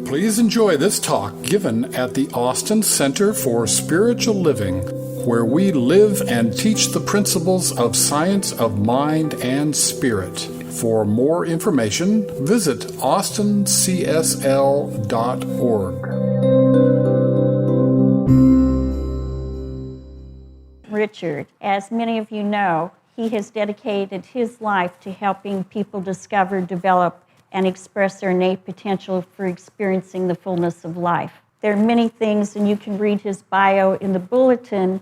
Please enjoy this talk given at the Austin Center for Spiritual Living, where we live and teach the principles of science of mind and spirit. For more information, visit austincsl.org. Richard, as many of you know, he has dedicated his life to helping people discover, develop, and express their innate potential for experiencing the fullness of life. There are many things, and you can read his bio in the bulletin,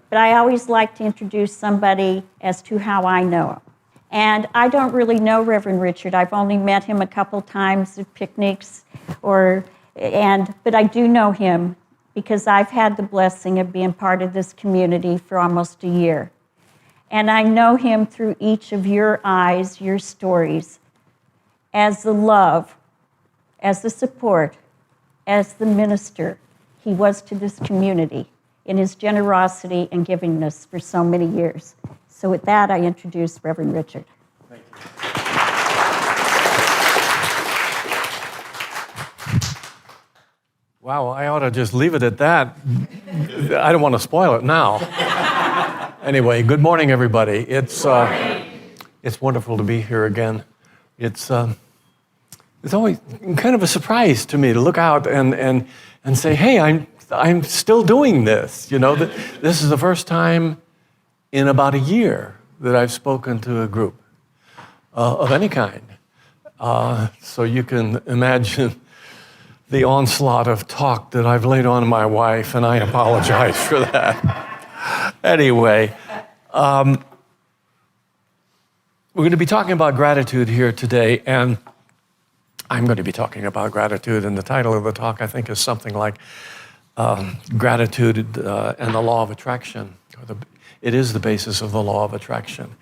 but I always like to introduce somebody as to how I know him. And I don't really know Reverend Richard. I've only met him a couple times at picnics, but I do know him because I've had the blessing of being part of this community for almost a year. And I know him through each of your eyes, your stories, as the love, as the support, as the minister he was to this community in his generosity and givingness for so many years. So with that, I introduce Reverend Richard. Thank you. Wow, I ought to just leave it at that. I don't want to spoil it now. Anyway, good morning, everybody. It's wonderful to be here again. It's always kind of a surprise to me to look out and say, hey, I'm still doing this. You know, this is the first time in about a year that I've spoken to a group of any kind. So you can imagine the onslaught of talk that I've laid on my wife, and I apologize for that. Anyway, we're going to be talking about gratitude here today, and I'm going to be talking about gratitude, and the title of the talk, I think, is something like Gratitude and the Law of Attraction. It is the basis of the law of attraction.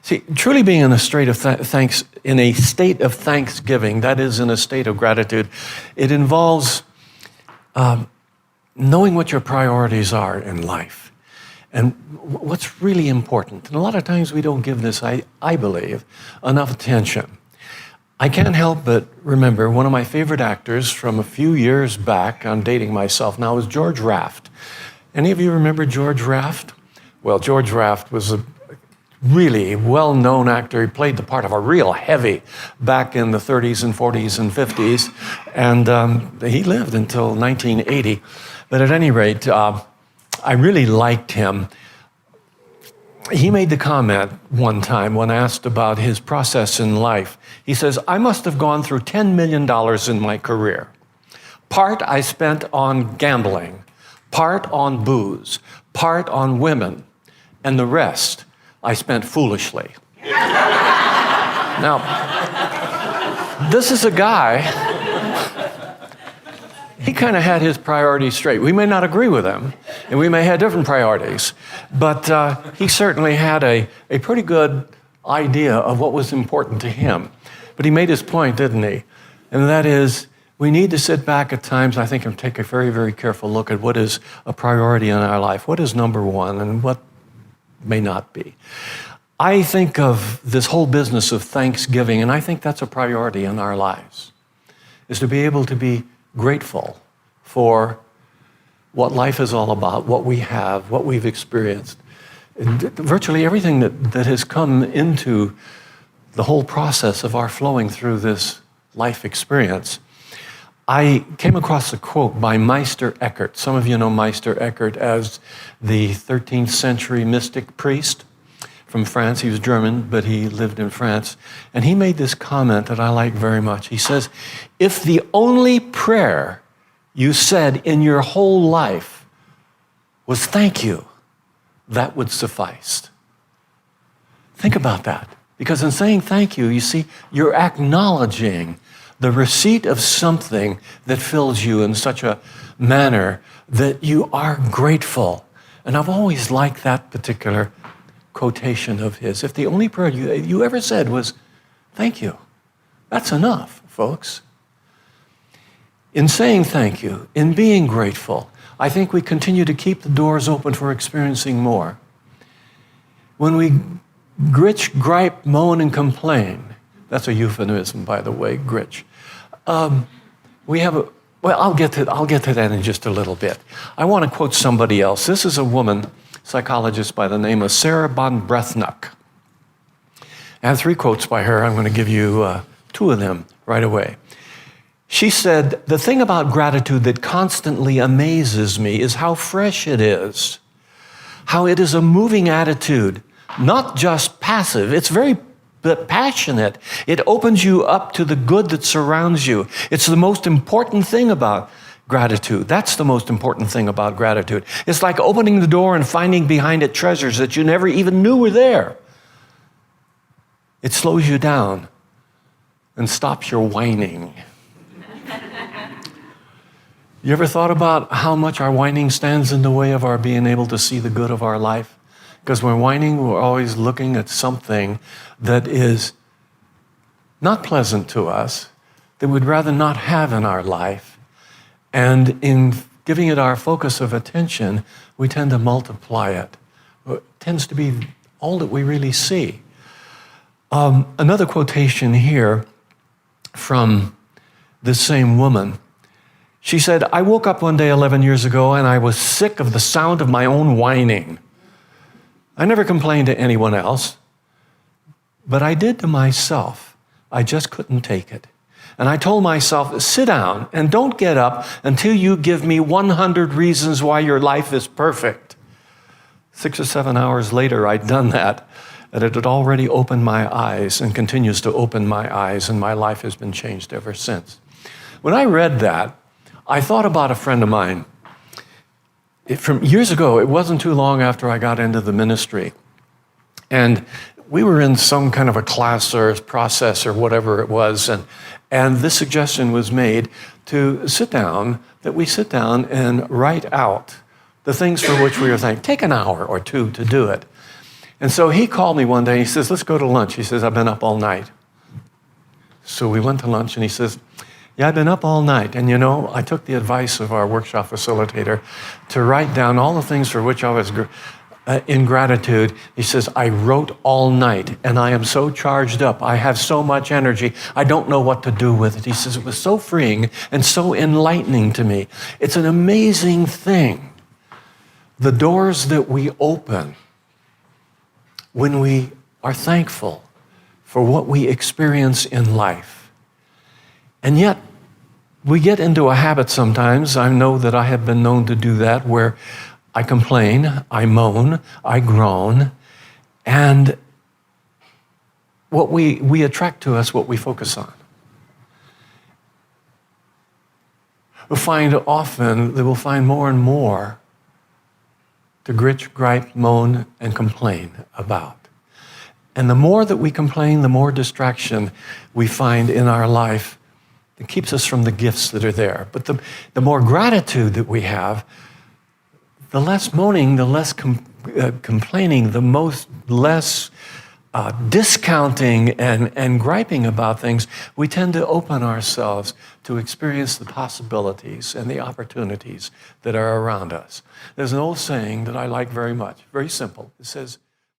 See, truly being in a state of thanksgiving, that is, in a state of gratitude, it involves knowing what your priorities are in life and what's really important. And a lot of times we don't give this, I believe, enough attention. I can't help but remember one of my favorite actors from a few years back, I'm dating myself now, is George Raft. Any of you remember George Raft? Well, George Raft was a really well-known actor. He played the part of a real heavy back in the 30s and 40s and 50s, and he lived until 1980. But at any rate, I really liked him. He made the comment one time when asked about his process in life. He says, I must have gone through $10 million in my career. Part I spent on gambling, part on booze, part on women, and the rest I spent foolishly. Now, this is a guy, he kind of had his priorities straight. We may not agree with him, and we may have different priorities, but he certainly had a pretty good idea of what was important to him. But he made his point, didn't he? And that is, we need to sit back at times, I think, and take a very, very careful look at what is a priority in our life, what is number one, and what may not be. I think of this whole business of Thanksgiving, and I think that's a priority in our lives, is to be able to be grateful for what life is all about, what we have, what we've experienced. And virtually everything that has come into the whole process of our flowing through this life experience. I came across a quote by Meister Eckhart. Some of you know Meister Eckhart as the 13th century mystic priest from France. He was German, but he lived in France. And he made this comment that I like very much. He says, if the only prayer you said in your whole life was thank you, that would suffice. Think about that. Because in saying thank you, you see, you're acknowledging the receipt of something that fills you in such a manner that you are grateful. And I've always liked that particular quotation of his. If the only prayer you ever said was, thank you, that's enough, folks. In saying thank you, in being grateful, I think we continue to keep the doors open for experiencing more. When we gritch, gripe, moan, and complain, That's a euphemism, by the way, Gritch. I'll get to that in just a little bit. I want to quote somebody else. This is a woman, psychologist by the name of Sarah von Brethnuck. I have 3 quotes by her. I'm going to give you 2 of them right away. She said, "The thing about gratitude that constantly amazes me is how fresh it is, how it is a moving attitude, not just passive. It's very passionate. It opens you up to the good that surrounds you. It's the most important thing about gratitude. That's the most important thing about gratitude. It's like opening the door and finding behind it treasures that you never even knew were there. It slows you down and stops your whining." You ever thought about how much our whining stands in the way of our being able to see the good of our life? Because when whining, we're always looking at something that is not pleasant to us, that we'd rather not have in our life. And in giving it our focus of attention, we tend to multiply it. It tends to be all that we really see. Another quotation here from this same woman. She said, "I woke up one day 11 years ago and I was sick of the sound of my own whining. I never complained to anyone else, but I did to myself. I just couldn't take it. And I told myself, sit down and don't get up until you give me 100 reasons why your life is perfect." 6 or 7 hours later, I'd done that, and it had already opened my eyes and continues to open my eyes, and my life has been changed ever since. When I read that, I thought about a friend of mine. From years ago, it wasn't too long after I got into the ministry. And we were in some kind of a class or process or whatever it was, and this suggestion was made to sit down and write out the things for which we were thankful. Take an hour or 2 to do it. And so he called me one day, he says, "Let's go to lunch." He says, "I've been up all night." So we went to lunch, and he says, "Yeah, I've been up all night. And I took the advice of our workshop facilitator to write down all the things for which I was in gratitude." He says, "I wrote all night, and I am so charged up. I have so much energy. I don't know what to do with it." He says, "It was so freeing and so enlightening to me." It's an amazing thing, the doors that we open when we are thankful for what we experience in life. And yet, we get into a habit sometimes, I know that I have been known to do that, where I complain, I moan, I groan, and what we attract to us what we focus on. We'll find often that we'll find more and more to gritch, gripe, moan, and complain about. And the more that we complain, the more distraction we find in our life. It keeps us from the gifts that are there. But the more gratitude that we have, the less moaning, the less complaining, the less discounting and griping about things, we tend to open ourselves to experience the possibilities and the opportunities that are around us. There's an old saying that I like very much, very simple. It says,